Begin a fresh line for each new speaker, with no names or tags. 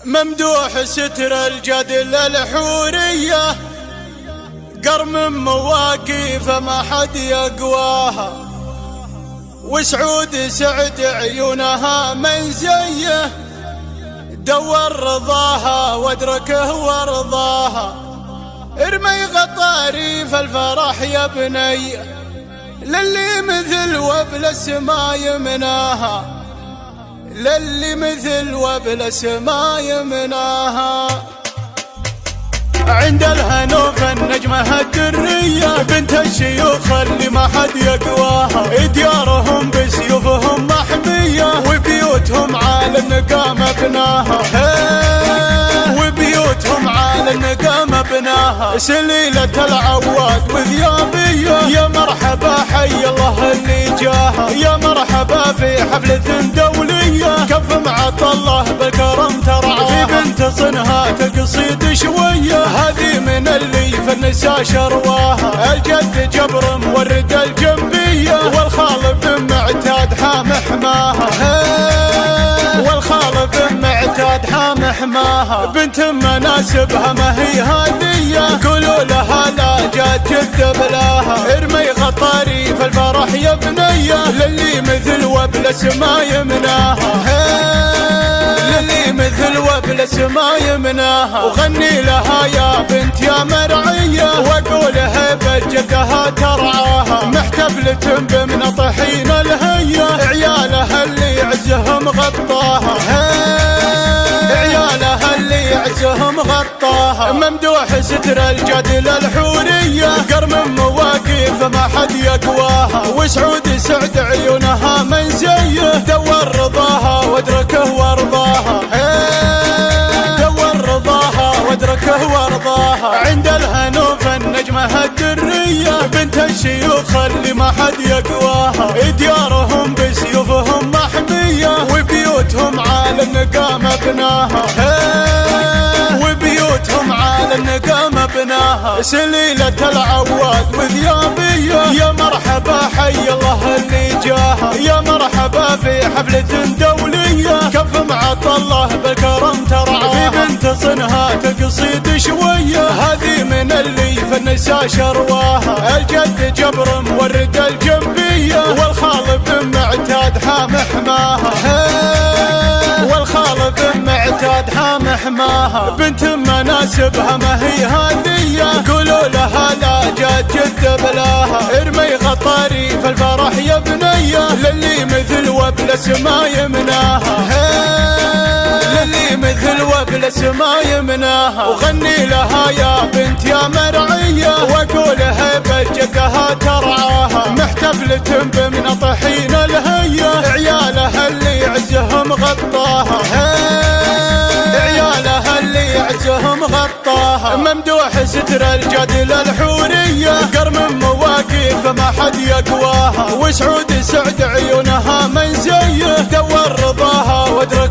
ممدوح ستر الجدل الحورية، قرم مواقيف ما حد يقواها، وسعود سعد عيونها من زيه، دور رضاها وادركه وارضاها. ارمي غطاريف الفرح يا بني، للي مثل وبل السما يمناها، للي مثل وبل السما يمناها. عند الهنوف النجمة الدرية، بنت الشيوخ اللي ما حد يقواها، ديارهم بسيوفهم محمية، وبيوتهم على النقام بناها، وبيوتهم على النقام بناها. سليلة العواد وذيابية، يا مرحبا حي الله اللي جاها، يا مرحبا في حفلة دولية، كف معط الله بالكرم ترعاها. في بنت صنها تقصيد شوية، هذه من اللي فنسا شرواها، الجد جبر مورد الجنبية، والخال بن معتاد حام حماها، والخال بن معتاد حام حماها. بنت مناسبها ما هي هذية، قولوا لها لا جات جد بلاها. ارمي غطاري في الفرح يا بنية، للي مثل وبل السما يمناها، للي مثل وبل السما يمناها. وغني لها يا بنت يا مرعية، واقولها بجدها ترعاها، محتفلة بمن طحين الهية، عيالها اللي عزهم غطاها، عيالها اللي عزهم غطاها. ممدوح ستر الجدل الحورية، قرم مواقيف ما حد يقواها، وسعود سعد عيونها من زيه، دور رضاها وادركه وارضاها، دور رضاها وادركه وارضاها. عند الهنوف النجمة الدرية، بنت الشيوخ اللي ما حد يقواها، ديارهم بسيوفهم محمية، وبيوتهم على النقام بناها، وبيوتهم على النقام بناها. سليلة العواد وذيابية، يا مرحبا حي الله اللي جاها، يا مرحبا في حفلة دولية، كف معط الله بالكرم ترعاها. في بنت صنها تقصيد شوية، هذه من اللي فنسا شرواها، الجد جبر مورد الجنبية، والخال بن معتاد حام حماها، والخال بن معتاد حام حماها. بنت مناسبها ما هي هذية، قولوا لها لا جات جد بلاها. ارمي غطاري في الفرح يا بنية، للي مثل وبل السما يمناها، للي مثل وبل السما يمناها. وغني لها يا بنت يا مرعية، واقولها بجدها ترعاها، محتفلة بمن طحين الهية، عيالها اللي عزهم غطاها، عيالها اللي عزهم غطاها. ممدوح ستر الجدل الحورية، قرم مواقيف ما حد يقواها، وسعود سعد عيونها من زيه، دور رضاها وادركه